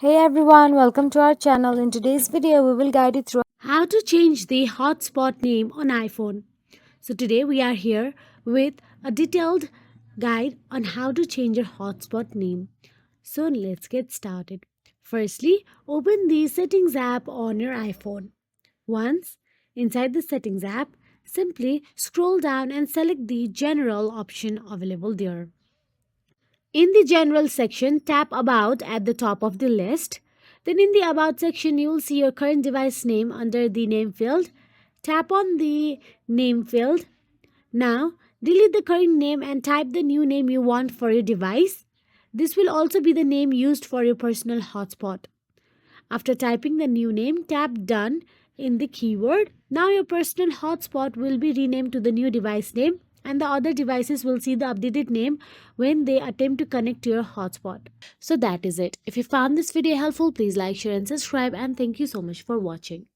Hey everyone, welcome to our channel. In today's video, we will guide you through How to change the hotspot name on iPhone. So today we are here with a detailed guide on how to change your hotspot name. So let's get started. Firstly, open the settings app on your iPhone. Once inside the settings app, simply scroll down and select the general option available there. In the general section, tap about at the top of the list. Then in the about section, you will see your current device name under the name field. Tap on the name field. Now, delete the current name and type the new name you want for your device. This will also be the name used for your personal hotspot. After typing the new name, tap Done in the keyword. Now your personal hotspot will be renamed to the new device name and the other devices will see the updated name when they attempt to connect to your hotspot. So that is it. If you found this video helpful, please like, share and subscribe, and thank you so much for watching.